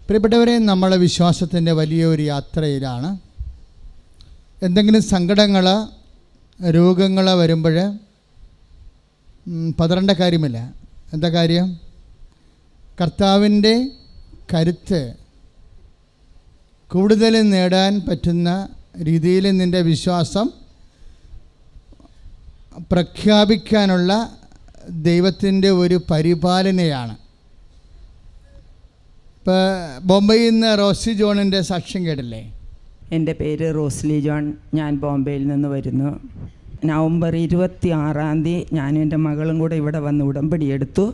പ്രിയപ്പെട്ടവരെ, നമ്മളെ വിശ്വാസത്തിൻ്റെ വലിയൊരു യാത്രയിലാണ്. എന്തെങ്കിലും സങ്കടങ്ങൾ, രോഗങ്ങൾ വരുമ്പോൾ പതറേണ്ട കാര്യമില്ല. എന്താ കാര്യം? കർത്താവിൻ്റെ കരുത്ത് കൂടുതൽ നേടാൻ പറ്റുന്ന രീതിയിൽ നിൻ്റെ വിശ്വാസം പ്രഖ്യാപിക്കാനുള്ള ദൈവത്തിൻ്റെ ഒരു പരിപാലനയാണ്. ഇപ്പോൾ ബോംബെയിൽ നിന്ന് റോസ്ലി ജോണിൻ്റെ സാക്ഷ്യം കേട്ടില്ലേ? എൻ്റെ പേര് റോസ്ലി ജോൺ. ഞാൻ ബോംബെയിൽ നിന്ന് വരുന്നു. നവംബർ 26 ഞാനും എൻ്റെ മകളും കൂടെ ഇവിടെ വന്ന് ഉടമ്പടി എടുത്തു.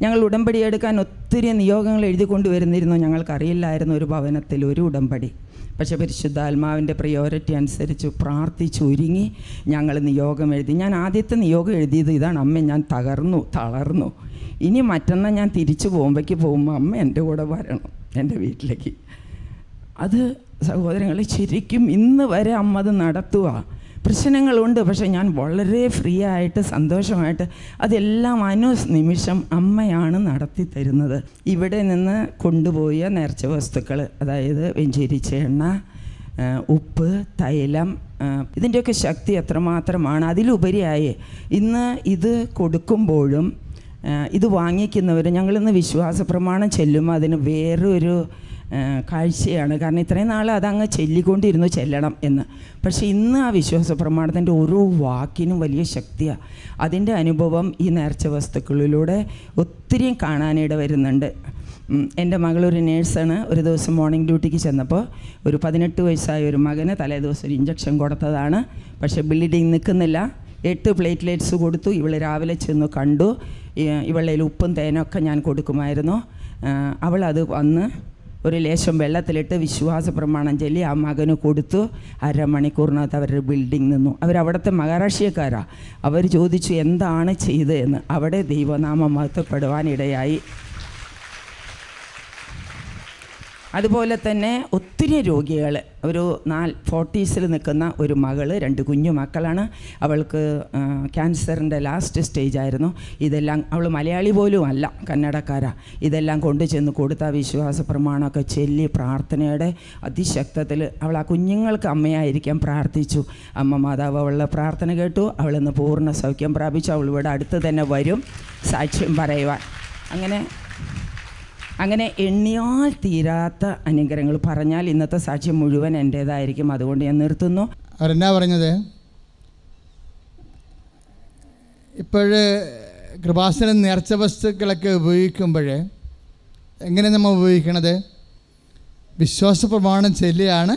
ഞങ്ങൾ ഉടമ്പടി എടുക്കാൻ ഒത്തിരി നിയോഗങ്ങൾ എഴുതി കൊണ്ടുവരുന്നിരുന്നു. ഞങ്ങൾക്കറിയില്ലായിരുന്നു ഒരു ഭവനത്തിൽ ഒരു ഉടമ്പടി. പക്ഷേ പരിശുദ്ധാത്മാവിൻ്റെ പ്രയോറിറ്റി അനുസരിച്ച് പ്രാർത്ഥിച്ച് ഒരുങ്ങി ഞങ്ങൾ നിയോഗം എഴുതി. ഞാൻ ആദ്യത്തെ നിയോഗം എഴുതിയത് ഇതാണ്: അമ്മ, ഞാൻ തളർന്നു. ഇനി മറ്റന്നാൾ ഞാൻ തിരിച്ചു പോകുമ്പോൾ അമ്മ എൻ്റെ കൂടെ വരണം എൻ്റെ വീട്ടിലേക്ക്. അത് സഹോദരങ്ങൾ, ശരിക്കും ഇന്ന് വരെ അമ്മ അത് നടത്തുക. പ്രശ്നങ്ങളുണ്ട്, പക്ഷേ ഞാൻ വളരെ ഫ്രീ ആയിട്ട് സന്തോഷമായിട്ട് അതെല്ലാം നിമിഷം അമ്മയാണ് നടത്തി തരുന്നത്. ഇവിടെ നിന്ന് കൊണ്ടുപോയ നേർച്ച വസ്തുക്കൾ, അതായത് വെഞ്ചരിച്ച എണ്ണ, ഉപ്പ്, തൈലം, ഇതിൻ്റെയൊക്കെ ശക്തി എത്രമാത്രമാണ്. അതിലുപരിയായി ഇന്ന് ഇത് കൊടുക്കുമ്പോഴും ഇത് വാങ്ങിക്കുന്നവർ, ഞങ്ങളിന്ന് വിശ്വാസ പ്രമാണം ചെല്ലുമ്പോൾ അതിന് വേറൊരു കാഴ്ചയാണ്. കാരണം ഇത്രയും നാൾ അതങ്ങ് ചെല്ലിക്കൊണ്ടിരുന്നു ചെല്ലണം എന്ന്. പക്ഷേ ഇന്ന് ആ വിശ്വാസ പ്രമാണത്തിൻ്റെ ഓരോ വാക്കിനും വലിയ ശക്തിയാണ്. അതിൻ്റെ അനുഭവം ഈ നേർച്ച വസ്തുക്കളിലൂടെ ഒത്തിരിയും കാണാനിട വരുന്നുണ്ട്. എൻ്റെ മകളൊരു നേഴ്സാണ്. ഒരു ദിവസം മോർണിംഗ് ഡ്യൂട്ടിക്ക് ചെന്നപ്പോൾ ഒരു 18 വയസ്സായ ഒരു മകന് തലേ ദിവസം ഒരു ഇഞ്ചക്ഷൻ കൊടുത്തതാണ്. പക്ഷേ ബ്ലീഡിങ് നിൽക്കുന്നില്ല. 8 പ്ലേറ്റ്ലെറ്റ്സ് കൊടുത്തു. ഇവൾ രാവിലെ ചെന്ന് കണ്ടു. ഇവളുടെ ഉപ്പും തേനൊക്കെ ഞാൻ കൊടുക്കുമായിരുന്നു. അവളത് വന്ന് ഒരു ലേശം വെള്ളത്തിലിട്ട് വിശ്വാസ പ്രമാണം ചൊല്ലി ആ മകന് കൊടുത്തു. അരമണിക്കൂറിനകത്ത് അവരുടെ ബിൽഡിംഗ് നിന്നു. അവരവിടുത്തെ മഹാരാഷ്ട്രീയക്കാരാണ്. അവർ ചോദിച്ചു എന്താണ് ചെയ്തതെന്ന്. അവിടെ ദൈവനാമം മഹത്വപ്പെടുവാനിടയായി. അതുപോലെ തന്നെ ഒത്തിരി രോഗികൾ, ഒരു 40s നിൽക്കുന്ന ഒരു മകൾ, 2 കുഞ്ഞു മക്കളാണ്. അവൾക്ക് ക്യാൻസറിൻ്റെ ലാസ്റ്റ് സ്റ്റേജ് ആയിരുന്നു. ഇതെല്ലാം, അവൾ മലയാളി പോലും അല്ല, കന്നഡക്കാരാണ്. ഇതെല്ലാം കൊണ്ടു ചെന്ന് കൊടുത്ത വിശ്വാസ പ്രമാണമൊക്കെ ചൊല്ലി പ്രാർത്ഥനയുടെ അതിശക്തത്തിൽ അവൾ ആ കുഞ്ഞുങ്ങൾക്ക് അമ്മയായിരിക്കാൻ പ്രാർത്ഥിച്ചു. അമ്മ മാതാവ് അവളുടെ പ്രാർത്ഥന കേട്ടു. അവളിന്ന് പൂർണ്ണ സൗഖ്യം പ്രാപിച്ചു. അവൾ ഇവിടെ അടുത്ത് തന്നെ വരും സാക്ഷ്യം പറയുവാൻ. അങ്ങനെ എണ്ണിയാൽ തീരാത്ത അനുഗ്രഹങ്ങൾ. പറഞ്ഞാൽ ഇന്നത്തെ സാക്ഷ്യം മുഴുവൻ എൻ്റേതായിരിക്കും. അതുകൊണ്ട് ഞാൻ നിർത്തുന്നു. അവരെന്നാ പറഞ്ഞത്? ഇപ്പോഴ് കൃപാസനം നേർച്ച വസ്തുക്കളൊക്കെ ഉപയോഗിക്കുമ്പോൾ എങ്ങനെ നമ്മൾ ഉപയോഗിക്കണത്? വിശ്വാസ പ്രമാണം ചൊല്ലിയാണ്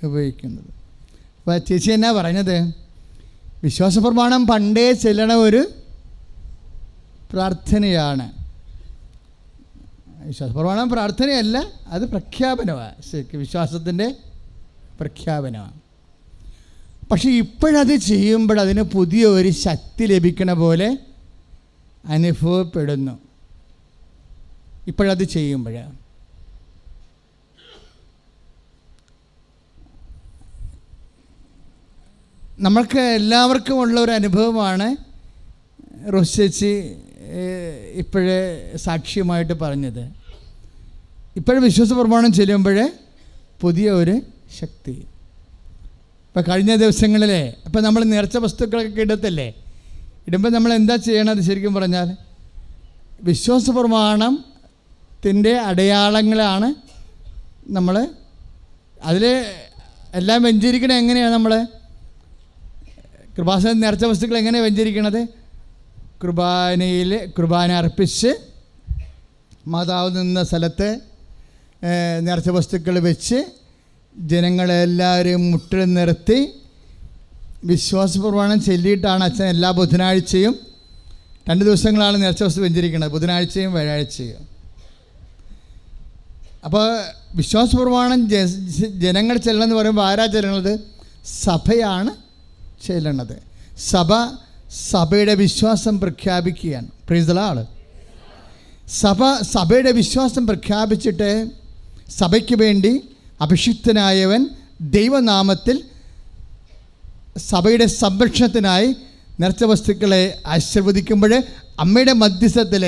ഉപയോഗിക്കുന്നത്. അപ്പോൾ ചേച്ചി എന്നാ പറഞ്ഞത്? വിശ്വാസ പ്രമാണം പണ്ടേ ചെല്ലണ ഒരു പ്രാർത്ഥനയാണ്. വിശ്വാസപ്രമാണം പ്രാർത്ഥനയല്ല, അത് പ്രഖ്യാപനമാണ്. ശരിക്കും വിശ്വാസത്തിൻ്റെ പ്രഖ്യാപനമാണ്. പക്ഷെ ഇപ്പോഴത് ചെയ്യുമ്പോൾ അതിന് പുതിയ ഒരു ശക്തി ലഭിക്കണ പോലെ അനുഭവപ്പെടുന്നു. ഇപ്പോഴത് ചെയ്യുമ്പോൾ നമ്മൾക്ക് എല്ലാവർക്കും ഉള്ള ഒരു അനുഭവമാണ് റോസേച്ചി ഇപ്പോഴേ സാക്ഷ്യമായിട്ട് പറഞ്ഞത്. ഇപ്പോഴും വിശ്വാസ പ്രമാണം ചെല്ലുമ്പോൾ പുതിയ ഒരു ശക്തി. ഇപ്പം കഴിഞ്ഞ ദിവസങ്ങളിലെ ഇപ്പം നമ്മൾ നേർച്ച വസ്തുക്കളൊക്കെ ഇടത്തല്ലേ, ഇടുമ്പോൾ നമ്മൾ എന്താ ചെയ്യണത്? ശരിക്കും പറഞ്ഞാൽ വിശ്വാസ പ്രമാണത്തിൻ്റെ അടയാളങ്ങളാണ് നമ്മൾ അതിൽ എല്ലാം വെഞ്ചരിക്കണത്. എങ്ങനെയാണ് നമ്മൾ കൃപാസന നേർച്ച വസ്തുക്കൾ എങ്ങനെയാണ് വെഞ്ചരിക്കണത്? കുർബാന അർപ്പിച്ച് മാതാവ് നിന്ന സ്ഥലത്ത് നേർച്ച വസ്തുക്കൾ വെച്ച് ജനങ്ങളെല്ലാവരും മുട്ടിൽ നിർത്തി വിശ്വാസ പ്രമാണം ചൊല്ലിയിട്ടാണ് അച്ഛൻ എല്ലാ ബുധനാഴ്ചയും 2 ദിവസങ്ങളാണ് നേർച്ച വസ്തു വെഞ്ചരിക്കുന്നത്, ബുധനാഴ്ചയും വ്യാഴാഴ്ചയും. അപ്പോൾ വിശ്വാസ പ്രമാണം ജനങ്ങൾ ചെല്ലണമെന്ന് പറയുമ്പോൾ ആരാ ചെല്ലണത്? സഭയാണ് ചെല്ലണത്. സഭയുടെ വിശ്വാസം പ്രഖ്യാപിക്കുകയാണ്. Price the Lord. സഭയുടെ വിശ്വാസം പ്രഖ്യാപിച്ചിട്ട് സഭയ്ക്ക് വേണ്ടി അഭിഷിക്തനായവൻ ദൈവനാമത്തിൽ സഭയുടെ സംരക്ഷണത്തിനായി നേർച്ച വസ്തുക്കളെ ആശീർവദിക്കുമ്പോൾ അമ്മയുടെ മധ്യസ്ഥത്തിൽ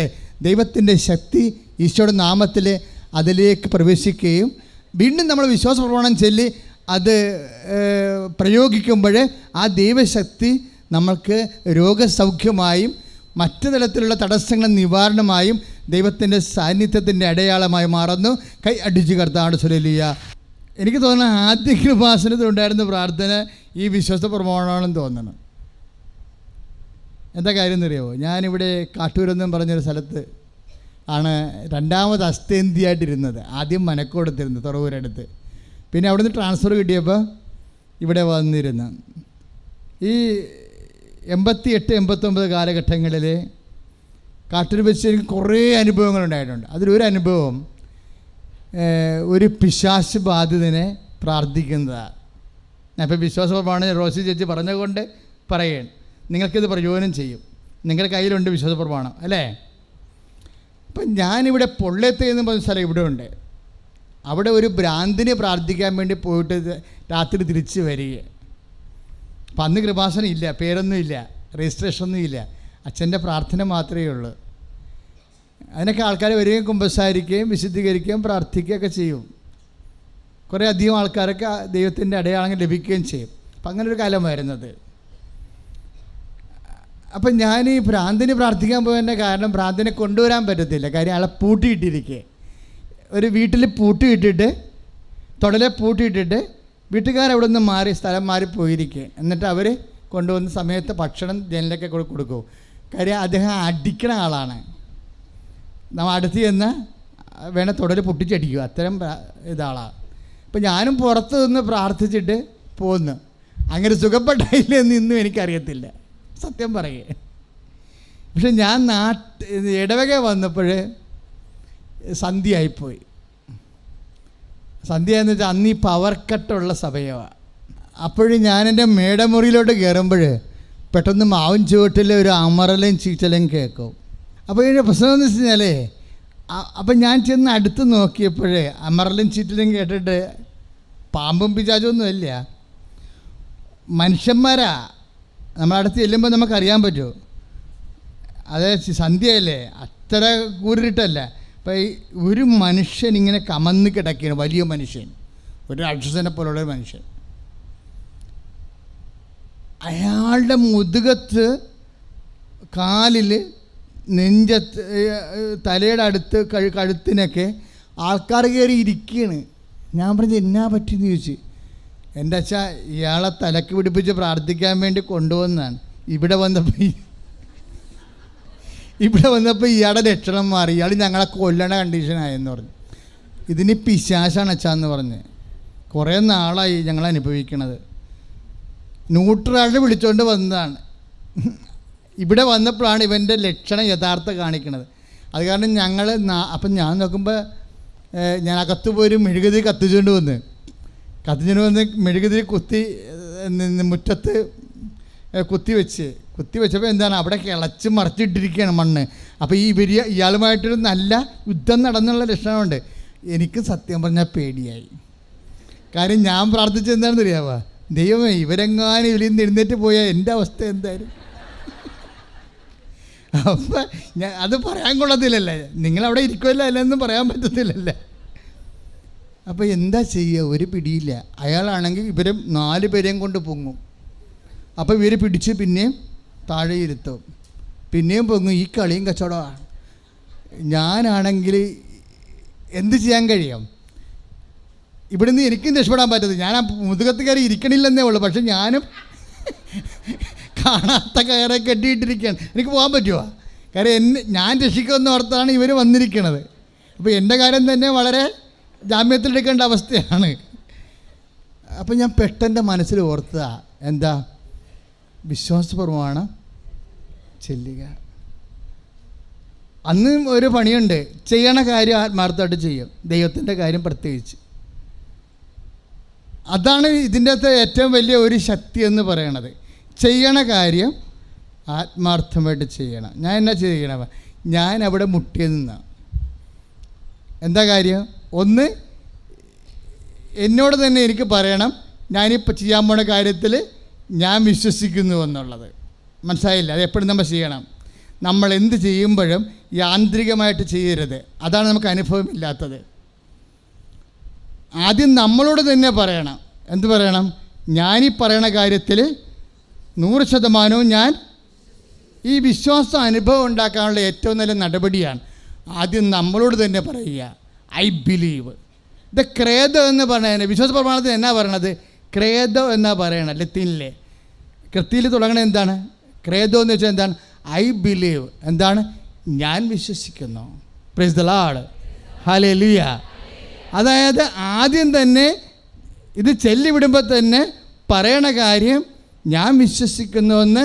ദൈവത്തിൻ്റെ ശക്തി ഈശോയുടെ നാമത്തിൽ അതിലേക്ക് പ്രവേശിക്കുകയും വീണ്ടും നമ്മൾ വിശ്വാസ പ്രമാണം ചൊല്ലി അത് പ്രയോഗിക്കുമ്പോൾ ആ ദൈവശക്തി നമ്മൾക്ക് രോഗസൗഖ്യമായും മറ്റു തരത്തിലുള്ള തടസ്സങ്ങൾ നിവാരണമായും ദൈവത്തിൻ്റെ സാന്നിധ്യത്തിൻ്റെ അടയാളമായി മാറുന്നു. കൈ അടിച്ച് കർത്താവ് ഹല്ലേലൂയ. എനിക്ക് തോന്നുന്നു ആദ്യ കൃപാസനത്തിലുണ്ടായിരുന്ന പ്രാർത്ഥന ഈ വിശ്വാസ പ്രമാണമാണെന്ന് തോന്നണം. എന്താ കാര്യം എന്നറിയാമോ? ഞാനിവിടെ കാട്ടൂരെന്നും പറഞ്ഞൊരു സ്ഥലത്ത് ആണ് രണ്ടാമത് അസ്തേന്തിയായിട്ടിരുന്നത്. ആദ്യം മനക്കോടത്തിരുന്നു, തുറവൂരടുത്ത്. പിന്നെ അവിടുന്ന് ട്രാൻസ്ഫർ കിട്ടിയപ്പോൾ ഇവിടെ വന്നിരുന്നു. ഈ 88, 89 കാലഘട്ടങ്ങളിൽ കാട്ടൂർ വെച്ച് എനിക്ക് കുറേ അനുഭവങ്ങളുണ്ടായിട്ടുണ്ട്. അതിലൊരു അനുഭവം ഒരു പിശാച് ബാധിതനെ പ്രാർത്ഥിക്കുന്നതാണ്. ഞാൻ ഇപ്പോൾ വിശ്വാസപ്രമാണം റോസി ചേച്ചി പറഞ്ഞതുകൊണ്ട് പറയുകയാണ്, നിങ്ങൾക്കിത് പ്രയോജനം ചെയ്യും. നിങ്ങളുടെ കയ്യിലുണ്ട് വിശ്വാസപ്രമാണം അല്ലേ? അപ്പം ഞാനിവിടെ പൊള്ളത്തെ എന്ന് പറഞ്ഞ സ്ഥലം ഇവിടെ ഉണ്ട്. അവിടെ ഒരു ഭ്രാന്തിനെ പ്രാർത്ഥിക്കാൻ വേണ്ടി പോയിട്ട് രാത്രി തിരിച്ച് വരിക. അപ്പം അന്ന് കൃപാസനം ഇല്ല, പേരൊന്നും ഇല്ല, രജിസ്ട്രേഷനൊന്നും ഇല്ല, അച്ഛൻ്റെ പ്രാർത്ഥന മാത്രമേ ഉള്ളൂ. അതിനൊക്കെ ആൾക്കാർ വരികയും കുമ്പസാരിക്കുകയും വിശുദ്ധീകരിക്കുകയും പ്രാർത്ഥിക്കുകയൊക്കെ ചെയ്യും. കുറേ അധികം ആൾക്കാരൊക്കെ ദൈവത്തിൻ്റെ അടയാളങ്ങൾ ലഭിക്കുകയും ചെയ്യും. അപ്പം അങ്ങനെ ഒരു കാലം വരുന്നത്. അപ്പം ഞാൻ ഈ ഭ്രാന്തിന് പ്രാർത്ഥിക്കാൻ പോയതിൻ്റെ കാരണം ഭ്രാന്തിനെ കൊണ്ടുവരാൻ പറ്റത്തില്ല. കാര്യം ആളെ പൂട്ടിയിട്ടിരിക്കുക. ഒരു വീട്ടിൽ പൂട്ടിയിട്ടിട്ട് തുടലെ പൂട്ടിയിട്ടിട്ട് വീട്ടുകാരവിടെ നിന്ന് മാറി സ്ഥലം മാറിപ്പോയിരിക്കുക. എന്നിട്ട് അവർ കൊണ്ടുവന്ന സമയത്ത് ഭക്ഷണം ജനലൊക്കെ കൊടുക്കും. കാര്യം അദ്ദേഹം അടിക്കണ ആളാണ്. നമ്മൾ അടുത്ത് ചെന്ന് വേണേൽ തുടൽ പൊട്ടിച്ചടിക്കുക, അത്തരം ഇതാളാണ്. അപ്പം ഞാനും പുറത്ത് നിന്ന് പ്രാർത്ഥിച്ചിട്ട് പോന്നു. അങ്ങനെ സുഖപ്പെട്ടില്ലെന്ന് ഇന്നും എനിക്കറിയത്തില്ല, സത്യം പറയുക. പക്ഷെ ഞാൻ ഇടവക വന്നപ്പോൾ സന്ധ്യയായിപ്പോയി. സന്ധ്യയെന്ന് വെച്ചാൽ അന്ന് ഈ പവർ കട്ടുള്ള സമയമാണ്. അപ്പോഴും ഞാൻ എൻ്റെ മേടമുറിയിലോട്ട് കയറുമ്പോൾ പെട്ടെന്ന് മാവും ചുവട്ടിൽ ഒരു അമറലും ചീറ്റലും കേൾക്കും. അപ്പോൾ ഇതിൻ്റെ പ്രശ്നം എന്ന് വെച്ച് കഴിഞ്ഞാൽ അപ്പം ഞാൻ ചെന്ന് അടുത്ത് നോക്കിയപ്പോഴേ അമറലും ചീറ്റലും കേട്ടിട്ട് പാമ്പും പിശാചൊന്നും ഇല്ല, മനുഷ്യന്മാരാ. നമ്മളടുത്ത് ചെല്ലുമ്പോൾ നമുക്കറിയാൻ പറ്റുമോ? അത് സന്ധ്യയല്ലേ, അത്ര കൂരിട്ടല്ല. അപ്പം ഈ ഒരു മനുഷ്യൻ ഇങ്ങനെ കമന്ന് കിടക്കുകയാണ്, വലിയ മനുഷ്യൻ, ഒരു രാക്ഷസനെ പോലുള്ള ഒരു മനുഷ്യൻ. അയാളുടെ മുതുകത്ത്, കാലിൽ, നെഞ്ചത്ത്, തലയുടെ അടുത്ത്, കഴുത്തിനൊക്കെ ആൾക്കാർ കയറി ഇരിക്കുകയാണ്. ഞാൻ പറഞ്ഞത് എന്നാ പറ്റിയെന്ന് ചോദിച്ചു. എൻ്റെ അച്ഛ ഇയാളെ തലക്ക് പിടിപ്പിച്ച് പ്രാർത്ഥിക്കാൻ വേണ്ടി കൊണ്ടുവന്നതാണ്. ഇവിടെ വന്നപ്പോൾ ഇയാളുടെ ലക്ഷണം മാറി, ഇയാൾ ഞങ്ങളെ കൊല്ലണ കണ്ടീഷനായെന്ന് പറഞ്ഞു. ഇതിന് പിശാചാണ് അച്ഛാന്ന് പറഞ്ഞ്. കുറേ നാളായി ഞങ്ങൾ അനുഭവിക്കണത്. ന്യൂട്രാളിനെ വിളിച്ചുകൊണ്ട് വന്നതാണ്. ഇവിടെ വന്നപ്പോഴാണ് ഇവൻ്റെ ലക്ഷണം യഥാർത്ഥ കാണിക്കണത്. അത് കാരണം ഞങ്ങൾ അപ്പം ഞാൻ നോക്കുമ്പോൾ ഞാൻ അകത്ത് പോയൊരു മെഴുകുതിരി കത്തിച്ചുകൊണ്ട് വന്ന് മെഴുകുതിരി കുത്തി മുറ്റത്ത് കുത്തി വെച്ചപ്പോൾ എന്താണ് അവിടെ കിളച്ച് മറിച്ചിട്ടിരിക്കുകയാണ് മണ്ണ്. അപ്പോൾ ഇയാളുമായിട്ടൊരു നല്ല യുദ്ധം നടന്നുള്ള ലക്ഷണമുണ്ട്. എനിക്ക് സത്യം പറഞ്ഞാൽ പേടിയായി. കാര്യം ഞാൻ പ്രാർത്ഥിച്ചത് എന്താണെന്ന് അറിയാമോ? ദൈവമേ, ഇവരെങ്ങാനും ഇതിൽ നിന്ന് എഴുന്നേറ്റ് പോയാൽ എൻ്റെ അവസ്ഥ എന്തായാലും. അപ്പം ഞാൻ അത് പറയാൻ കൊള്ളത്തില്ലല്ലേ, നിങ്ങളവിടെ ഇരിക്കുമല്ലോ അല്ലെന്നും പറയാൻ പറ്റത്തില്ലല്ലേ. അപ്പോൾ എന്താ ചെയ്യുക? ഒരു പിടിയില്ല. അയാളാണെങ്കിൽ ഇവരെ 4 പേരെയും കൊണ്ട് പൊങ്ങും. അപ്പോൾ ഇവർ പിടിച്ച് പിന്നെയും താഴെ ഇരുത്തും, പിന്നെയും പൊങ്ങും. ഈ കളിയും കച്ചവടമാണ്. ഞാനാണെങ്കിൽ എന്ത് ചെയ്യാൻ കഴിയും? ഇവിടുന്ന് എനിക്കും രക്ഷപ്പെടാൻ പറ്റത്തില്ല. ഞാൻ ആ മുതുകത്ത് കയറി ഇരിക്കണില്ലെന്നേ ഉള്ളൂ. പക്ഷെ ഞാനും കാണാത്ത കയറെ കെട്ടിയിട്ടിരിക്കുകയാണ്. എനിക്ക് പോകാൻ പറ്റുമോ? കാര്യം ഞാൻ രക്ഷിക്കുമെന്ന് ഓർത്താണ് ഇവർ വന്നിരിക്കണത്. അപ്പോൾ എൻ്റെ കാര്യം തന്നെ വളരെ ജാമ്യത്തിലെടുക്കേണ്ട അവസ്ഥയാണ്. അപ്പം ഞാൻ പെട്ടെന്ന് മനസ്സിൽ ഓർത്തതാ, എന്താ? വിശ്വാസപൂർവ്വമാണ് ചെല്ലുക. അന്ന് ഒരു പണിയുണ്ട്, ചെയ്യണ കാര്യം ആത്മാർത്ഥമായിട്ട് ചെയ്യും, ദൈവത്തിൻ്റെ കാര്യം പ്രത്യേകിച്ച്. അതാണ് ഇതിൻ്റെ അകത്ത് ഏറ്റവും വലിയ ഒരു ശക്തി എന്ന് പറയണത്. ചെയ്യണ കാര്യം ആത്മാർത്ഥമായിട്ട് ചെയ്യണം. ഞാൻ എന്നാ ചെയ്യണം? ഞാൻ അവിടെ മുട്ടിയത് നിന്നാണ്. എന്താ കാര്യം? ഒന്ന്, എന്നോട് തന്നെ എനിക്ക് പറയണം, ഞാനിപ്പോൾ ചെയ്യാൻ പോണ കാര്യത്തിൽ ഞാൻ വിശ്വസിക്കുന്നു എന്നുള്ളത്. മനസ്സിലായില്ല? അത് എപ്പോഴും നമ്മൾ ചെയ്യണം. നമ്മൾ എന്ത് ചെയ്യുമ്പോഴും യാന്ത്രികമായിട്ട് ചെയ്യരുത്. അതാണ് നമുക്ക് അനുഭവമില്ലാത്തത്. ആദ്യം നമ്മളോട് തന്നെ പറയണം. എന്ത് പറയണം? ഞാനീ പറയണ കാര്യത്തിൽ 100% ഞാൻ ഈ വിശ്വാസ അനുഭവം ഉണ്ടാക്കാനുള്ള ഏറ്റവും നല്ല നടപടിയാണ് ആദ്യം നമ്മളോട് തന്നെ പറയുക. I believe. ഇത് ക്രേദോ എന്ന് പറയുന്നത് വിശ്വാസ പ്രമാണത്തിൽ എന്നാ പറയണത്? ക്രേദോ എന്നാ പറയണത്. ലത്തീനിലെ കൃതിയിൽ തുടങ്ങണത് എന്താണ്? ക്രേദോ എന്ന് വെച്ചാൽ എന്താണ്? I believe. എന്താണ്? ഞാൻ വിശ്വസിക്കുന്നു. Price the Lord. ഹല്ലേലൂയ. അതായത് ആദ്യം തന്നെ ഇത് ചെല്ലിവിടുമ്പോൾ തന്നെ പറയണ കാര്യം ഞാൻ വിശ്വസിക്കുന്നുവെന്ന്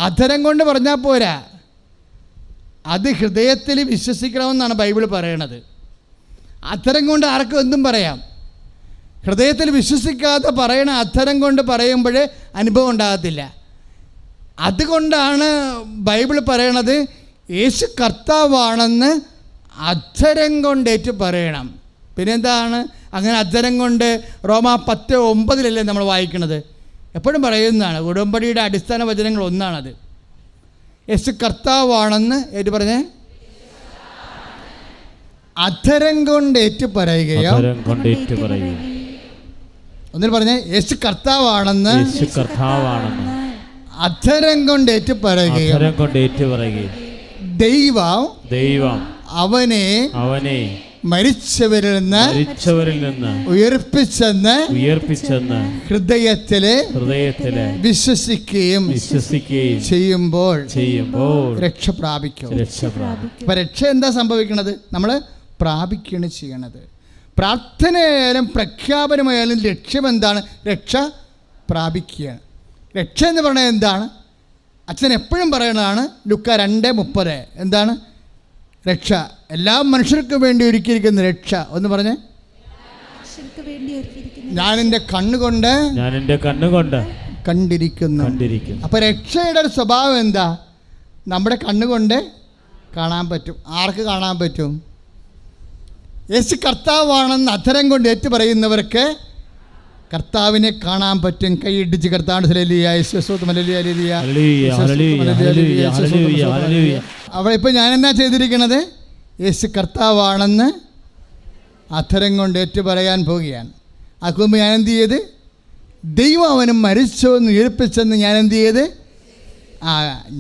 അധരം കൊണ്ട് പറഞ്ഞാൽ പോരാ, അത് ഹൃദയത്തിൽ വിശ്വസിക്കണമെന്നാണ് ബൈബിൾ പറയണത്. അധരം കൊണ്ട് ആർക്കും എന്തും പറയാം. ഹൃദയത്തിൽ വിശ്വസിക്കാതെ പറയണ അധരം കൊണ്ട് പറയുമ്പോൾ അനുഭവം ഉണ്ടാകത്തില്ല. അതുകൊണ്ടാണ് ബൈബിൾ പറയണത് യേശു കർത്താവാണെന്ന് അധരം കൊണ്ടേറ്റ് പറയണം. പിന്നെന്താണ് അങ്ങനെ അധരം കൊണ്ട്? റോമാ 10:9 നമ്മൾ വായിക്കണത്. എപ്പോഴും പറയുന്നതാണ്. ഉടമ്പടിയുടെ അടിസ്ഥാന വചനങ്ങൾ ഒന്നാണത്. യേശു കർത്താവാണെന്ന് ഏറ്റു പറഞ്ഞേ, അധരം കൊണ്ട് ഏറ്റു പറയുകയോ. ഒന്നിൽ പറഞ്ഞേ, യേശു കർത്താവാണെന്ന് അധരം കൊണ്ട് ഏറ്റു പറയുകയോ. ദൈവം അവനെ മരിച്ചവരിൽ നിന്ന് ഉയർപ്പിച്ചെന്ന് ഹൃദയത്തിലെ വിശ്വസിക്കുകയും ചെയ്യുമ്പോൾ രക്ഷ പ്രാപിക്കും. അപ്പൊ രക്ഷ എന്താ സംഭവിക്കണത്? നമ്മൾ പ്രാപിക്കുകയാണ് ചെയ്യണത്. പ്രാർത്ഥനയായാലും പ്രഖ്യാപനമായാലും ലക്ഷ്യം എന്താണ്? രക്ഷ പ്രാപിക്കുകയാണ്. രക്ഷ എന്ന് പറയുന്നത് എന്താണ്? അച്ഛൻ എപ്പോഴും പറയുന്നതാണ് ലുക്ക 2:30. എന്താണ് രക്ഷ? എല്ലാ മനുഷ്യർക്കും വേണ്ടി ഒരുക്കിയിരിക്കുന്ന രക്ഷ. ഒന്ന് പറഞ്ഞേ. ഞാൻ എൻ്റെ കണ്ണുകൊണ്ട് കണ്ടിരിക്കുന്നു. അപ്പൊ രക്ഷയുടെ ഒരു സ്വഭാവം എന്താ? നമ്മുടെ കണ്ണുകൊണ്ട് കാണാൻ പറ്റും. ആർക്ക് കാണാൻ പറ്റും? യേശു കർത്താവാണെന്ന് അധരം കൊണ്ട് ഏറ്റു പറയുന്നവർക്ക് കർത്താവിനെ കാണാൻ പറ്റും. കൈയിടിച്ച് കർത്താവ് അവിടെ ഇപ്പം ഞാൻ എന്നാ ചെയ്തിരിക്കണത്? യേശു കർത്താവാണെന്ന് അധരം കൊണ്ട് ഏറ്റു പറയാൻ പോവുകയാണ്. ആക്കുമ്പോൾ ഞാൻ എന്ത് ചെയ്ത്? ദൈവം അവനും മരിച്ചോന്ന് ഉയർപ്പിച്ചെന്ന് ഞാൻ എന്ത് ചെയ്ത്?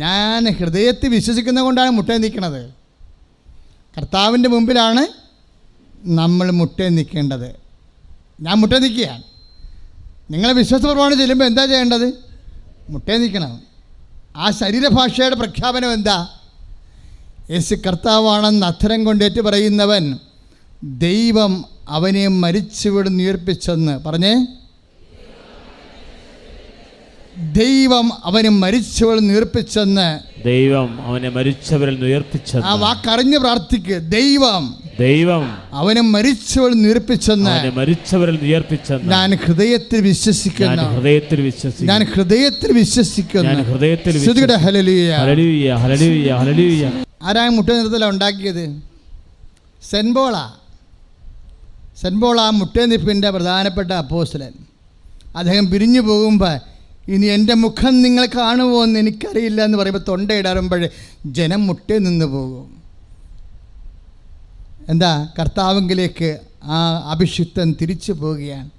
ഞാൻ ഹൃദയത്തിൽ വിശ്വസിക്കുന്നത് കൊണ്ടാണ് മുട്ടേ നിൽക്കുന്നത്. കർത്താവിൻ്റെ മുമ്പിലാണ് നമ്മൾ മുട്ടേ നിൽക്കേണ്ടത്. ഞാൻ മുട്ടേ നിൽക്കുകയാണ്. നിങ്ങളെ വിശ്വാസപ്രമാണം ചെല്ലുമ്പോൾ എന്താ ചെയ്യേണ്ടത്? മുട്ടേ നിൽക്കണം. ആ ശരീരഭാഷയുടെ പ്രഖ്യാപനം എന്താ? യേശു കർത്താവാണെന്ന് അധരം കൊണ്ടേറ്റ് പറയുന്നവൻ ദൈവം അവനെ മരിച്ചവിടുന്ന് ഉയർപ്പിച്ചെന്ന് പറഞ്ഞേ. ദൈവം അവനെ മരിച്ചവരിൽ ഉയർപ്പിച്ചെന്ന്. ആ വാക്കറിഞ്ഞ് പ്രാർത്ഥിക്ക്. ദൈവം അവനെ മരിച്ചവരിൽ ഉയർപ്പിച്ചെന്ന് ഞാൻ ഹൃദയത്തിൽ വിശ്വസിക്കുന്നു. ഞാൻ ഹൃദയത്തിൽ വിശ്വസിക്കുന്നു. ആരാ മുട്ടനിർത്തല ഉണ്ടാക്കിയത്? സെൻബോള മുട്ടനിപ്പിൻ്റെ പ്രധാനപ്പെട്ട അപ്പോസ്തലൻ. അദ്ദേഹം പിരിഞ്ഞു പോകുമ്പോൾ ഇനി എൻ്റെ മുഖം നിങ്ങൾ കാണുമോ എന്ന് എനിക്കറിയില്ല എന്ന് പറയുമ്പോൾ തൊണ്ടയിടറുമ്പോൾ ജനം മുട്ടേ നിന്ന് പോകും. എന്താ? കർത്താവിലേക്ക് ആ അഭിഷിക്തൻ തിരിച്ചു പോവുകയാണ്.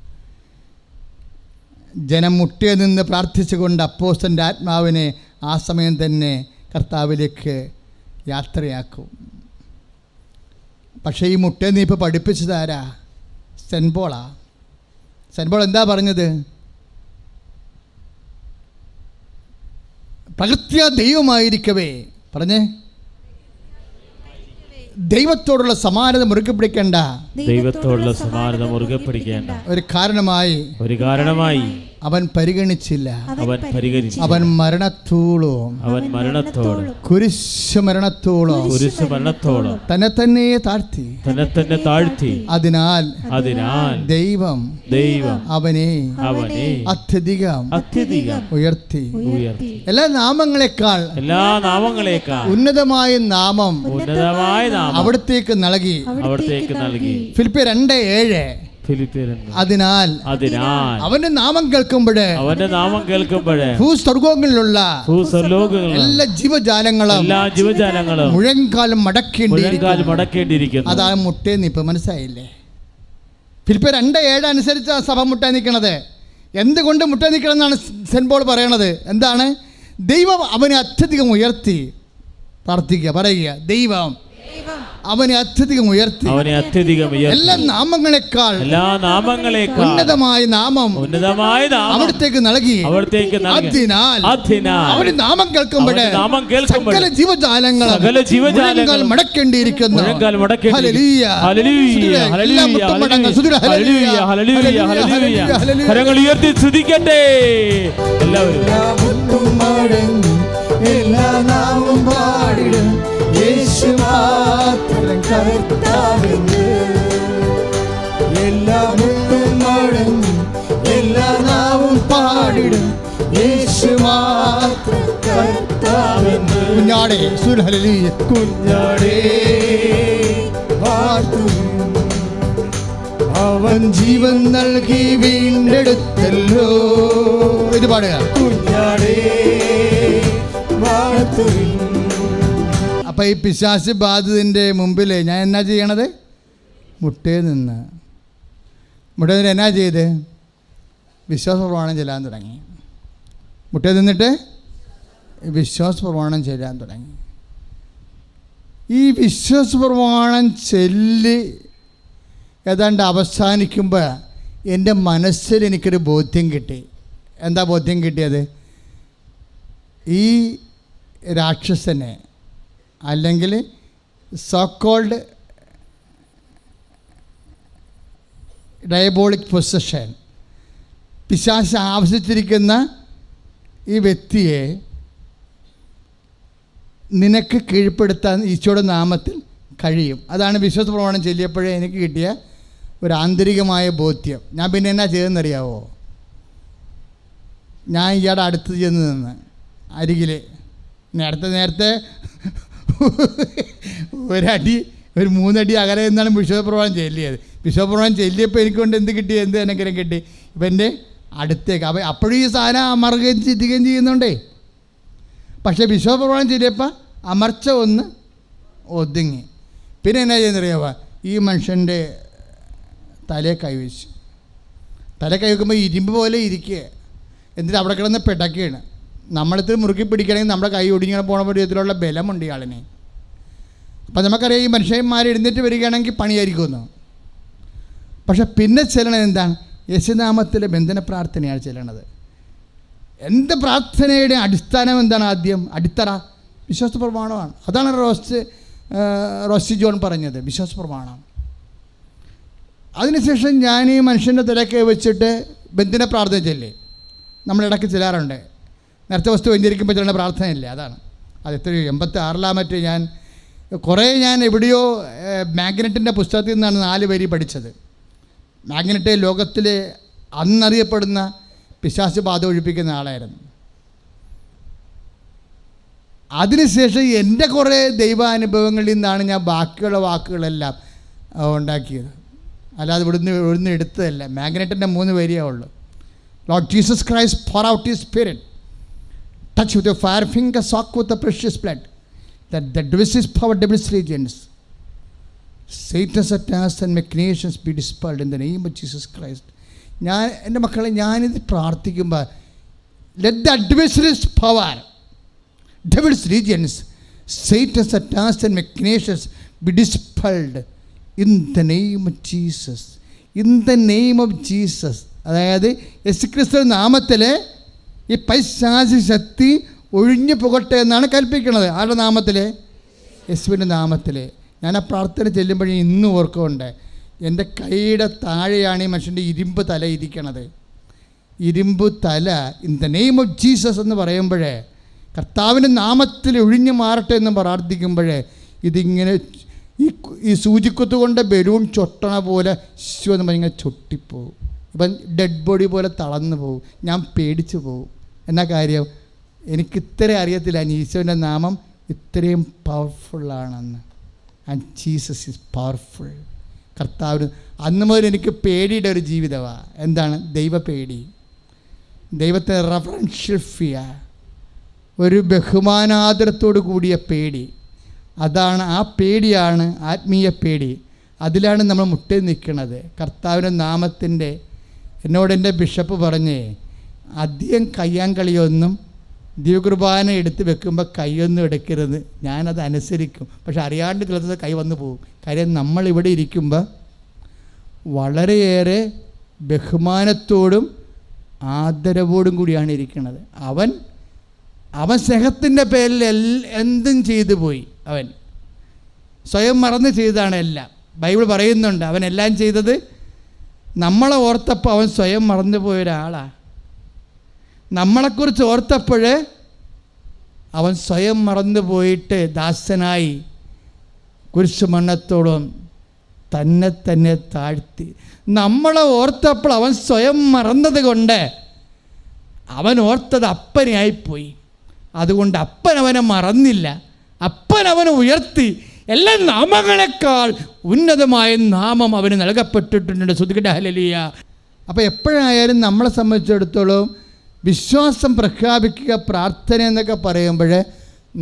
ജനം മുട്ടേ നിന്ന് പ്രാർത്ഥിച്ചുകൊണ്ട് അപ്പോസ്തലൻ്റെ ആത്മാവിനെ ആ സമയം തന്നെ കർത്താവിലേക്ക് യാത്രയാക്കും. പക്ഷേ ഈ മുട്ടേ നീപ്പ് പഠിപ്പിച്ചതാരാ? സെൻബോൾ എന്താ പറഞ്ഞത്? പ്രകൃത്യാ ദൈവമായിരിക്കവേ പറഞ്ഞേ, ദൈവത്തോടുള്ള സമാനത മുറുകെ പിടിക്കേണ്ട. ഒരു കാരണമായി അവൻ പരിഗണിച്ചില്ല. അവൻ മരണത്തോളം കുരിശുമരണത്തോളം തന്നെ തന്നെ താഴ്ത്തി. അതിനാൽ ദൈവം അവനെ അത്യധികം ഉയർത്തി. എല്ലാ നാമങ്ങളെക്കാൾ ഉന്നതമായ നാമം അവിടത്തേക്ക് നൽകി. ഫിലിപ്പിയർ 2:7. അതിനാൽ അവന്റെ നാമം കേൾക്കുമ്പോഴേ ഭൂസ്വർഗങ്ങളിലുള്ള എല്ലാ ജീവജാലങ്ങളും മുഴങ്കാലം മടക്കേണ്ടിയിരിക്കുന്നു. അതാണ് മുട്ടേ നിപ്പ്. മനസ്സിലായില്ലേ? ഫിലിപ്പിയർ 2:7 അനുസരിച്ച് സഭ മുട്ടാൻ നിൽക്കണത്. എന്തുകൊണ്ട് മുട്ടാൻ നിൽക്കണം എന്നാണ് സെൻറ്റ് പോൾ പറയണത്. എന്താണ്? ദൈവം അവനെ അത്യധികം ഉയർത്തി. പ്രാർത്ഥിക്കുക, പറയുക, ദൈവം അവനെ അത്യധികം ഉയർത്തി. എല്ലാ നാമങ്ങളെക്കാൾ ഉന്നതമായ നാമം അവിടത്തേക്ക് നൽകി. അതിനാൽ അവന്റെ നാമം കേൾക്കുമ്പോഴേ സകല ജീവജാലങ്ങളും മടക്കേണ്ടിയിരിക്കുന്നു. എല്ലാ നാമം പാടിടും യേശു മാത്രം കർത്താവെന്ന്. എല്ലാ മുട്ടും മടങ്ങും എല്ലാ നാമം പാടിടും യേശു മാത്രം കർത്താവെന്ന്. കുഞ്ഞാടേ ഹല്ലേലൂയ, കുഞ്ഞാടേ വാഴ്ത്തും. അവൻ ജീവൻ നൽകി വീണ്ടെടുത്തല്ലോ. ഇത് പാടുക. കുഞ്ഞാടേ വാഴ്ത്തും. അപ്പം ഈ പിശാച് ബാധിതൻ്റെ മുമ്പിൽ ഞാൻ എന്നാ ചെയ്യണത്? മുട്ടേ നിന്ന് എന്നാ ചെയ്ത്? വിശ്വാസ പ്രമാണം ചെല്ലാൻ തുടങ്ങി. മുട്ടേ നിന്നിട്ട് വിശ്വാസ പ്രമാണം ചെല്ലാൻ തുടങ്ങി. ഈ വിശ്വാസ പ്രമാണം ചൊല്ലി ഏതാണ്ട് അവസാനിക്കുമ്പോൾ എൻ്റെ മനസ്സിൽ എനിക്കൊരു ബോധ്യം കിട്ടി. എന്താ ബോധ്യം കിട്ടിയത്? ഈ രാക്ഷസനെ അല്ലെങ്കിൽ സോക്കോൾഡ് ഡയബോളിക് പൊസഷൻ, പിശാച് ആവശ്യിച്ചിരിക്കുന്ന ഈ വ്യക്തിയെ നിനക്ക് കീഴ്പ്പെടുത്താൻ ഈശോയുടെ നാമത്തിൽ കഴിയും. അതാണ് വിശ്വാസ പ്രമാണം ചൊല്ലിയപ്പോഴേ എനിക്ക് കിട്ടിയ ഒരു ആന്തരികമായ ബോധ്യം. ഞാൻ പിന്നെ എന്നാ ചെയ്തെന്നറിയാവോ? ഞാൻ ഇയാളുടെ അടുത്ത് ചെന്ന് നിന്ന് അരികിൽ നേരത്തെ ഒരു 3 അടി അകലെ നിന്നാണ് വിശ്വാസപ്രമാണം ചൊല്ലിയത്. വിശ്വാസപ്രമാണം ചൊല്ലിയപ്പോൾ എനിക്കൊണ്ട് എന്ത് കിട്ടി? എന്ത് അനുഗ്രഹം കിട്ടി? ഇപ്പം എൻ്റെ അടുത്തേക്ക് അപ്പോഴും ഈ സാധനം അമർക്കുകയും ചിന്തിക്കുകയും ചെയ്യുന്നുണ്ടേ. പക്ഷേ വിശ്വാസപ്രമാണം ചൊല്ലിയപ്പോൾ അമർച്ച ഒന്ന് ഒതുങ്ങി. പിന്നെ എന്നാ ചെയ്യുന്നറിയാവോ? ഈ മനുഷ്യൻ്റെ തലയെ കൈവച്ചു. തല കൈവയ്ക്കുമ്പോൾ ഇരുമ്പ് പോലെ ഇരിക്കുക. എന്നിട്ട് അവിടെ കിടന്ന് പിടക്കുകയാണ്. നമ്മളിത് മുറുക്കി പിടിക്കണമെങ്കിൽ നമ്മുടെ കൈ ഒടിഞ്ഞിങ്ങനെ പോണ വിധത്തിലുള്ള ബലമുണ്ട് ഇയാളിനെ. അപ്പം നമുക്കറിയാം ഈ മനുഷ്യന്മാർ എഴുന്നേറ്റ് വരികയാണെങ്കിൽ പണിയായിരിക്കുമെന്ന്. പക്ഷെ പിന്നെ ചെല്ലണത് എന്താണ്? യേശുനാമത്തിലെ ബന്ധന പ്രാർത്ഥനയാണ് ചെല്ലണത്. എന്ത് പ്രാർത്ഥനയുടെ അടിസ്ഥാനം എന്താണ്? ആദ്യം അടിത്തറ വിശ്വാസ പ്രമാണമാണ്. അതാണ് റോസി ജോൺ പറഞ്ഞത്, വിശ്വാസ പ്രമാണം. അതിനുശേഷം ഞാൻ ഈ മനുഷ്യൻ്റെ തലക്കെ വെച്ചിട്ട് ബന്ധന പ്രാർത്ഥന ചെല്ലേ. നമ്മളിടയ്ക്ക് ചെല്ലാറുണ്ട്. നേരത്തെ വസ്തു വെഞ്ചരിക്കുമ്പോൾ ചെല്ലേണ്ട പ്രാർത്ഥനയില്ലേ, അതാണ്. അത് എത്രയോ 86 ഞാൻ എവിടെയോ മാഗ്നറ്റിൻ്റെ പുസ്തകത്തിൽ നിന്നാണ് 4 വരി പഠിച്ചത്. മാഗ്നറ്റ് ലോകത്തിലെ അന്നറിയപ്പെടുന്ന പിശാച് ബാധ ഒഴിപ്പിക്കുന്ന ആളായിരുന്നു. അതിനുശേഷം എൻ്റെ കുറേ ദൈവാനുഭവങ്ങളിൽ നിന്നാണ് ഞാൻ ബാക്കിയുള്ള വാക്കുകളെല്ലാം ഉണ്ടാക്കിയത്. അല്ലാതെ ഇവിടുന്ന് എടുത്തതല്ല. മാഗ്നറ്റിൻ്റെ 3 വരിയേ ഉള്ളൂ. Lord Jesus Christ, pour out His Spirit. Touch with your fire finger, soak with the precious blood. That the devil's power, devil's legions, Satan's attacks and machinations be dispelled in the name of Jesus Christ. എൻ്റെ മക്കളെ, ഞാനിത് പ്രാർത്ഥിക്കുമ്പോൾ let the adversary's power, devil's legions, Satan's attacks and machinations be dispelled in the name of Jesus. In the name of Jesus. അതായത് യേശുക്രിസ്തു നാമത്തിൽ ഈ പൈശാചിക ശക്തി ഒഴിഞ്ഞു പോകട്ടെ എന്നാണ് കൽപ്പിക്കുന്നത്. ആരുടെ നാമത്തിൽ? യേശുവിൻ്റെ നാമത്തിൽ. ഞാൻ ആ പ്രാർത്ഥന ചെല്ലുമ്പോഴേ ഇന്നും ഓർക്കുന്നുണ്ട്. എൻ്റെ കൈയുടെ താഴെയാണ് ഈ മനുഷ്യൻ്റെ ഇരുമ്പ് തല ഇരിക്കണത്. ഇരുമ്പ് തല in the name of Jesus എന്ന് പറയുമ്പോഴേ, കർത്താവിൻ്റെ നാമത്തിൽ ഒഴിഞ്ഞു മാറട്ടെ എന്ന് പ്രാർത്ഥിക്കുമ്പോഴേ, ഇതിങ്ങനെ ഈ സൂചിക്കുത്ത് കൊണ്ട് ബലൂൺ ചൊട്ടണ പോലെ എന്ന് പറഞ്ഞാൽ ചൊട്ടിപ്പോവും. ഇപ്പം ഡെഡ് ബോഡി പോലെ തളർന്നു പോകും. ഞാൻ പേടിച്ചു പോകും. എന്നാ കാര്യം? എനിക്ക് ഇത്രയും അറിയത്തില്ല ഈശോൻ്റെ നാമം ഇത്രയും പവർഫുള്ളാണെന്ന്. And Jesus is powerful. കർത്താവിന് അന്ന് മുതൽ എനിക്ക് പേടിയുടെ ഒരു ജീവിതമാണ്. എന്താണ്? ദൈവപേടി, ദൈവത്തെ റെഫറൻഷ്യൽ ഫിയർ, ഒരു ബഹുമാനാദരത്തോടു കൂടിയ പേടി. അതാണ്, ആ പേടിയാണ് ആത്മീയ പേടി. അതിലാണ് നമ്മൾ മുട്ടി നിൽക്കുന്നത്. കർത്താവിൻ്റെ നാമത്തിൻ്റെ എന്നോട് എൻ്റെ ബിഷപ്പ് പറഞ്ഞേ, അധികം കയ്യാങ്കളിയൊന്നും ദിവ്യകുർബാന എടുത്ത് വെക്കുമ്പോൾ കൈയൊന്നും എടുക്കരുത്. ഞാനത് അനുസരിക്കും, പക്ഷെ അറിയാണ്ട് ചിലത് കൈ വന്നു പോകും. കാര്യം നമ്മളിവിടെ ഇരിക്കുമ്പോൾ വളരെയേറെ ബഹുമാനത്തോടും ആദരവോടും കൂടിയാണ് ഇരിക്കുന്നത്. അവൻ സ്നേഹത്തിൻ്റെ പേരിൽ എന്തും ചെയ്തു പോയി. അവൻ സ്വയം മറന്ന് ചെയ്തതാണ് എല്ലാം. ബൈബിൾ പറയുന്നുണ്ട്, അവൻ എല്ലാം ചെയ്തത് നമ്മളെ ഓർത്തപ്പോൾ അവൻ സ്വയം മറന്നു പോയ ഒരാളാണ്. നമ്മളെക്കുറിച്ച് ഓർത്തപ്പോൾ അവൻ സ്വയം മറന്നു പോയിട്ട് ദാസനായി കുരിശുമരണത്തോളം തന്നെ താഴ്ത്തി. നമ്മളെ ഓർത്തപ്പോൾ അവൻ സ്വയം മറന്നത് കൊണ്ട് അവൻ ഓർത്തത് അപ്പനായിപ്പോയി. അതുകൊണ്ട് അപ്പൻ അവനെ മറന്നില്ല, അപ്പൻ അവനെ ഉയർത്തി. എല്ലാ നാമങ്ങളെക്കാൾ ഉന്നതമായ നാമം അവന് നൽകപ്പെട്ടിട്ടുണ്ട്. ശ്രുതിക്കട്ടെ ഹല്ലേലൂയ. അപ്പോൾ എപ്പോഴായാലും നമ്മളെ സംബന്ധിച്ചിടത്തോളം വിശ്വാസം പ്രഖ്യാപിക്കുക, പ്രാർത്ഥന എന്നൊക്കെ പറയുമ്പോൾ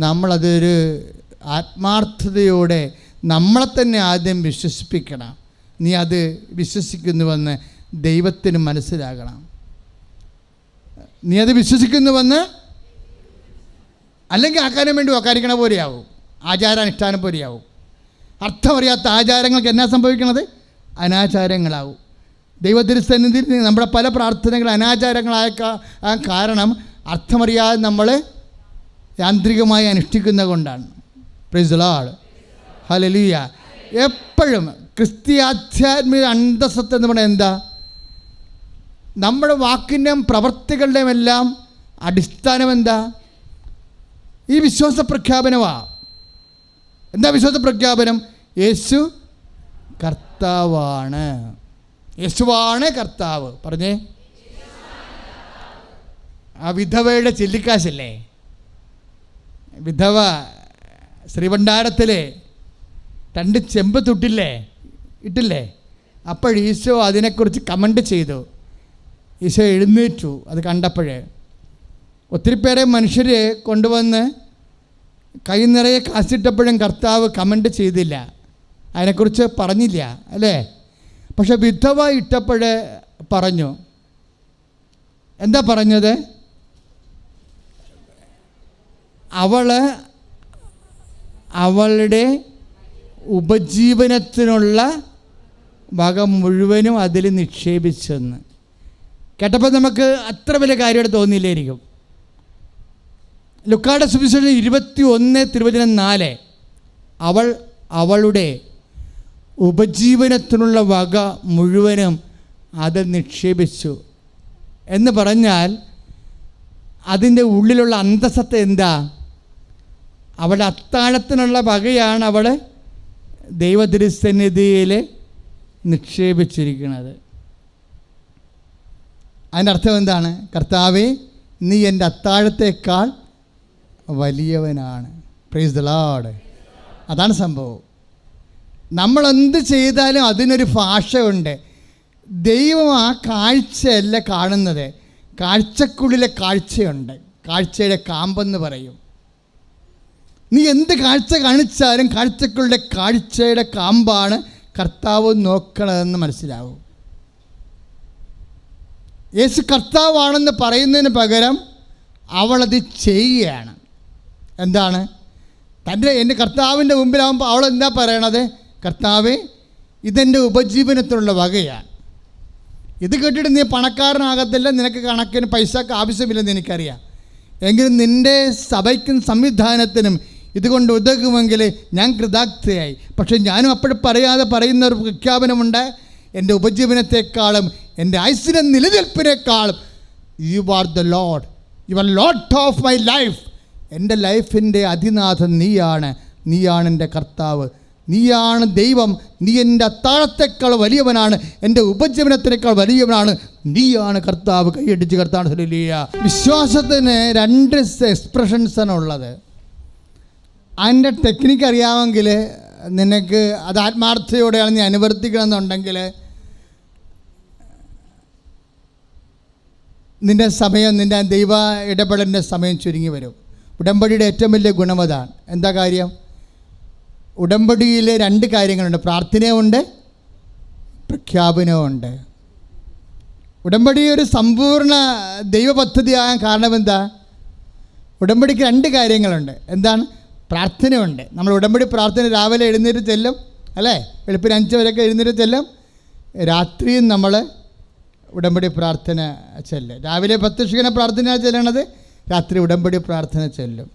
നമ്മളതൊരു ആത്മാർത്ഥതയോടെ നമ്മളെ തന്നെ ആദ്യം വിശ്വസിപ്പിക്കണം. നീ അത് വിശ്വസിക്കുന്നുവെന്ന് ദൈവത്തിന് മനസ്സിലാകണം. നീ അത് വിശ്വസിക്കുന്നുവെന്ന്, അല്ലെങ്കിൽ ആക്കാനും വേണ്ടി ആക്കാരിക്കണ പോലെയാവും, ആചാരാനുഷ്ഠാനം പോലെയാവും. അർത്ഥമറിയാത്ത ആചാരങ്ങൾക്ക് എന്നാ സംഭവിക്കണത്? അനാചാരങ്ങളാവും. ദൈവത്തിരുസന്നിധിയിൽ നമ്മുടെ പല പ്രാർത്ഥനകൾ അനാചാരങ്ങളായ കാരണം അർത്ഥമറിയാതെ നമ്മൾ യാന്ത്രികമായി അനുഷ്ഠിക്കുന്നത് കൊണ്ടാണ്. Price the Lord, hallelujah. എപ്പോഴും ക്രിസ്ത്യാധ്യാത്മിക അന്തസ്സത്ത് എന്ന് പറഞ്ഞാൽ എന്താ? നമ്മുടെ വാക്കിൻ്റെയും പ്രവൃത്തികളുടെയും എല്ലാം അടിസ്ഥാനം എന്താ? ഈ വിശ്വാസ പ്രഖ്യാപനമാണ്. എന്താ വിശ്വാസ പ്രഖ്യാപനം? യേശു കർത്താവാണ്. യേശുവാണ് കർത്താവ്. പറഞ്ഞേ. ആ വിധവയുടെ ചെല്ലിക്കാശല്ലേ, വിധവ ശ്രീഭണ്ഡാരത്തിൽ 2 ചെമ്പ് ഇട്ടില്ലേ? അപ്പോൾ ഈശോ അതിനെക്കുറിച്ച് കമൻ്റ് ചെയ്തു. ഈശോ എഴുന്നേറ്റു അത് കണ്ടപ്പോഴേ. ഒത്തിരി പേരെ മനുഷ്യർ കൊണ്ടുവന്ന് കൈ നിറയെ കാശിട്ടപ്പോഴും കർത്താവ് കമൻ്റ് ചെയ്തില്ല, അതിനെക്കുറിച്ച് പറഞ്ഞില്ല, അല്ലേ? പക്ഷെ വിധവ ഇട്ടപ്പോഴേ പറഞ്ഞു. എന്താ പറഞ്ഞത്? അവളുടെ ഉപജീവനത്തിനുള്ള വക മുഴുവനും അതിൽ നിക്ഷേപിച്ചെന്ന് കേട്ടപ്പോൾ നമുക്ക് അത്ര വലിയ കാര്യമായിട്ട് തോന്നിയില്ലായിരിക്കും. ലുക്കായുടെ സുവിശേഷം 21:4 അവളുടെ ഉപജീവനത്തിനുള്ള വക മുഴുവനും അത് നിക്ഷേപിച്ചു എന്ന് പറഞ്ഞാൽ അതിൻ്റെ ഉള്ളിലുള്ള അന്തസ്സത്തെ എന്താ? അവളുടെ അത്താഴത്തിനുള്ള വകയാണ് അവൾ ദൈവതിരുസന്നിധിയിൽ നിക്ഷേപിച്ചിരിക്കുന്നത്. അതിൻ്റെ അർത്ഥം എന്താണ്? കർത്താവേ, നീ എൻ്റെ അത്താഴത്തേക്കാൾ വലിയവനാണ്. Praise the Lord. അതാണ് സംഭവം. നമ്മളെന്ത് ചെയ്താലും അതിനൊരു ഭാഷയുണ്ട്. ദൈവം ആ കാഴ്ചയല്ല കാണുന്നത്, കാഴ്ചക്കുള്ളിലെ കാഴ്ചയുണ്ട്. കാഴ്ചയുടെ കാമ്പെന്ന് പറയും. നീ എന്ത് കാഴ്ച കാണിച്ചാലും കാഴ്ചക്കുള്ളിലെ കാഴ്ചയുടെ കാമ്പാണ് കർത്താവ് നോക്കണതെന്ന് മനസ്സിലാവും. യേശു കർത്താവാണെന്ന് പറയുന്നതിന് പകരം അവളത് ചെയ്യുകയാണ്. എന്താണ്? എൻ്റെ കർത്താവിൻ്റെ മുമ്പിലാവുമ്പോൾ അവൾ എന്താ പറയണത്? കർത്താവേ, ഇതെൻ്റെ ഉപജീവനത്തിനുള്ള വകയാണ്. ഇത് കേട്ടിട്ട് നീ പണക്കാരനാകത്തില്ല, നിനക്ക് കണക്കിന് പൈസക്ക് ആവശ്യമില്ലെന്ന് എനിക്കറിയാം. എങ്കിലും നിൻ്റെ സഭയ്ക്കും സംവിധാനത്തിനും ഇതുകൊണ്ട് ഉതകുമെങ്കിൽ ഞാൻ കൃതാർത്ഥയായി. പക്ഷേ ഞാനും അപ്പോഴും പറയാതെ പറയുന്ന ഒരു പ്രഖ്യാപനമുണ്ട്. എൻ്റെ ഉപജീവനത്തെക്കാളും എൻ്റെ ആയുസ്സിൻ്റെ നിലനിൽപ്പിനേക്കാളും you are the Lord, you are Lord of my life. എൻ്റെ ലൈഫിൻ്റെ അതിനാഥൻ നീയാണ് എൻ്റെ കർത്താവ്, നീയാണ് ദൈവം. നീ എൻ്റെ അത്താഴത്തേക്കാൾ വലിയവനാണ്, എൻ്റെ ഉപജീവനത്തിനേക്കാൾ വലിയവനാണ്, നീയാണ് കർത്താവ്. കൈയടിച്ച് കർത്താവ് ഹല്ലേലൂയ. വിശ്വാസത്തിന് 2 എക്സ്പ്രഷൻസാണ് ഉള്ളത്. അതിൻ്റെ ടെക്നിക്ക് അറിയാമെങ്കിൽ നിനക്ക് അത് ആത്മാർത്ഥതയോടെയാണ് നീ അനുവർത്തിക്കണമെന്നുണ്ടെങ്കിൽ നിൻ്റെ സമയം, നിൻ്റെ ദൈവ ഇടപെടലിൻ്റെ സമയം ചുരുങ്ങി വരും. ഉടമ്പടിയുടെ ഏറ്റവും വലിയ ഗുണം അതാണ്. എന്താ കാര്യം? ഉടമ്പടിയിൽ 2 കാര്യങ്ങളുണ്ട്, പ്രാർത്ഥനയുമുണ്ട്, പ്രഖ്യാപനവുമുണ്ട്. ഉടമ്പടി ഒരു സമ്പൂർണ്ണ ദൈവപദ്ധതിയാകാൻ കാരണം എന്താ? ഉടമ്പടിക്ക് 2 കാര്യങ്ങളുണ്ട്. എന്താണ്? പ്രാർത്ഥനയുണ്ട്. നമ്മൾ ഉടമ്പടി പ്രാർത്ഥന രാവിലെ എഴുന്നേറ്റ് ചെല്ലും, അല്ലേ? വെളുപ്പിന് 5 വരെയൊക്കെ എഴുന്നേറ്റ് ചെല്ലും. രാത്രിയും നമ്മൾ ഉടമ്പടി പ്രാർത്ഥന ചെല്ലും. രാവിലെ പ്രത്യക്ഷീകരണ പ്രാർത്ഥന ചെല്ലണത്, രാത്രി ഉടമ്പടി പ്രാർത്ഥന ചെല്ലും.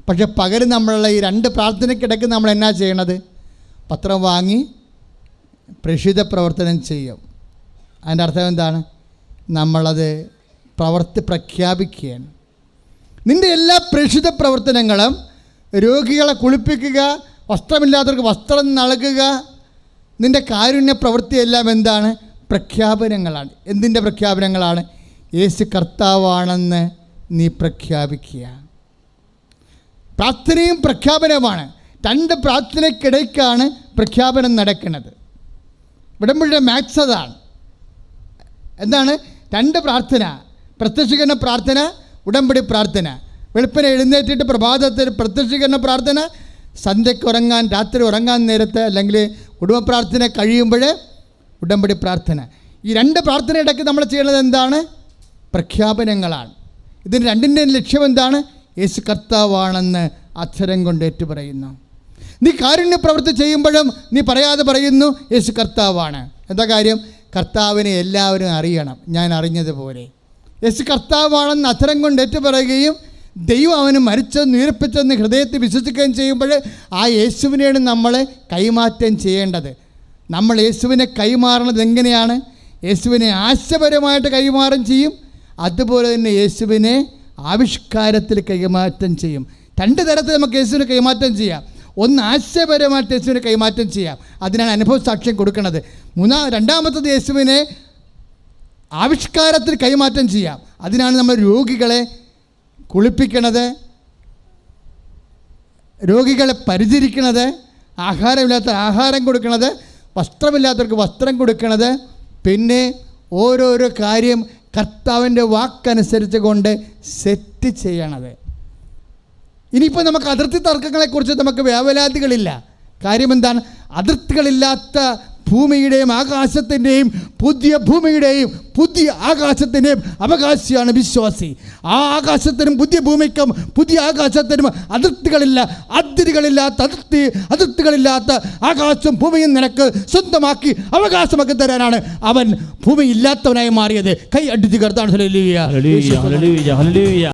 പക്ഷെ പകരം നമ്മളുള്ള ഈ 2 പ്രാർത്ഥനയ്ക്കിടയ്ക്ക് നമ്മൾ എന്നാ ചെയ്യണത്? പത്രം വാങ്ങി പ്രേക്ഷിത പ്രവർത്തനം ചെയ്യും. അതിൻ്റെ അർത്ഥം എന്താണ്? നമ്മളത് പ്രഖ്യാപിക്കുകയാണ്. നിൻ്റെ എല്ലാ പ്രേക്ഷിത പ്രവർത്തനങ്ങളും രോഗികളെ കുളിപ്പിക്കുക, വസ്ത്രമില്ലാത്തവർക്ക് വസ്ത്രം നൽകുക, നിൻ്റെ കാരുണ്യ പ്രവൃത്തിയെല്ലാം എന്താണ്? പ്രഖ്യാപനങ്ങളാണ്. എന്തിൻ്റെ പ്രഖ്യാപനങ്ങളാണ്? യേശു കർത്താവാണെന്ന് നീ പ്രഖ്യാപിക്കുക. പ്രാർത്ഥനയും പ്രഖ്യാപനവുമാണ്. 2 പ്രാർത്ഥനയ്ക്കിടയ്ക്കാണ് പ്രഖ്യാപനം നടക്കുന്നത്. ഉടമ്പടിയുടെ മാക്സ് അതാണ്. എന്താണ്? 2 പ്രാർത്ഥന, പ്രത്യക്ഷീകരണ പ്രാർത്ഥന, ഉടമ്പടി പ്രാർത്ഥന. വെളുപ്പിനെ എഴുന്നേറ്റിട്ട് പ്രഭാതത്തിൽ പ്രത്യക്ഷീകരണ പ്രാർത്ഥന, സന്ധ്യയ്ക്ക് ഉറങ്ങാൻ, രാത്രി ഉറങ്ങാൻ നേരത്ത്, അല്ലെങ്കിൽ കുടുംബ പ്രാർത്ഥന കഴിയുമ്പോൾ ഉടമ്പടി പ്രാർത്ഥന. ഈ 2 പ്രാർത്ഥനയിടയ്ക്ക് നമ്മൾ ചെയ്യുന്നത് എന്താണ്? പ്രഖ്യാപനങ്ങളാണ്. ഇതിന് 2ൻ്റെയും ലക്ഷ്യം എന്താണ്? യേശു കർത്താവാണെന്ന് അക്ഷരം കൊണ്ട് ഏറ്റുപറയുന്നു. നീ കാരുണ്യ പ്രവൃത്തി ചെയ്യുമ്പോഴും നീ പറയാതെ പറയുന്നു യേശു കർത്താവാണ്. എന്താ കാര്യം? കർത്താവിനെ എല്ലാവരും അറിയണം, ഞാൻ അറിഞ്ഞതുപോലെ. യേശു കർത്താവാണെന്ന് അക്ഷരം കൊണ്ട് ഏറ്റുപറയുകയും ദൈവം അവന് മരിച്ചെന്ന് ഉയർപ്പിച്ചെന്ന് ഹൃദയത്തിൽ വിശ്വസിക്കുകയും ചെയ്യുമ്പോൾ ആ യേശുവിനെയാണ് നമ്മൾ കൈമാറ്റം ചെയ്യേണ്ടത്. നമ്മൾ യേശുവിനെ കൈമാറണത് എങ്ങനെയാണ്? യേശുവിനെ ആശയപരമായിട്ട് കൈമാറ്റം ചെയ്യും, അതുപോലെ തന്നെ യേശുവിനെ ആവിഷ്കാരത്തിൽ കൈമാറ്റം ചെയ്യും. 2 തരത്തിൽ നമുക്ക് യേശുവിനെ കൈമാറ്റം ചെയ്യാം. ഒന്ന്, ആശയപരമായിട്ട് യേശുവിനെ കൈമാറ്റം ചെയ്യാം, അതിനാണ് അനുഭവ സാക്ഷ്യം കൊടുക്കുന്നത്. രണ്ടാമത്തത് യേശുവിനെ ആവിഷ്കാരത്തിൽ കൈമാറ്റം ചെയ്യാം, അതിനാണ് നമ്മൾ രോഗികളെ കുളിപ്പിക്കണത്, രോഗികളെ പരിചരിക്കണത്, ആഹാരമില്ലാത്ത ആഹാരം കൊടുക്കണത്, വസ്ത്രമില്ലാത്തവർക്ക് വസ്ത്രം കൊടുക്കണത്, പിന്നെ ഓരോരോ കാര്യം കർത്താവിൻ്റെ വാക്കനുസരിച്ച് കൊണ്ട് സെറ്റ് ചെയ്യണത്. ഇനിയിപ്പോൾ നമുക്ക് അതിർത്തി തർക്കങ്ങളെക്കുറിച്ച് നമുക്ക് വേവലാതികളില്ല. കാര്യം എന്താണ്? അതിർത്തികളില്ലാത്ത ഭൂമിയുടെയും ആകാശത്തിൻ്റെയും പുതിയ ഭൂമിയുടെയും പുതിയ ആകാശത്തിൻ്റെയും അവകാശിയാണ് വിശ്വാസി. ആ ആകാശത്തിനും പുതിയ ഭൂമിക്കും പുതിയ ആകാശത്തിനും അതിർത്തികളില്ല. അതിർത്തികളില്ലാത്ത ആകാശവും ഭൂമിയും നിനക്ക് സ്വന്തമാക്കി അവകാശമാക്കി തരാനാണ് അവൻ ഭൂമി ഇല്ലാത്തവനായി മാറിയത്. കൈ അടിച്ച് കർത്താൻ.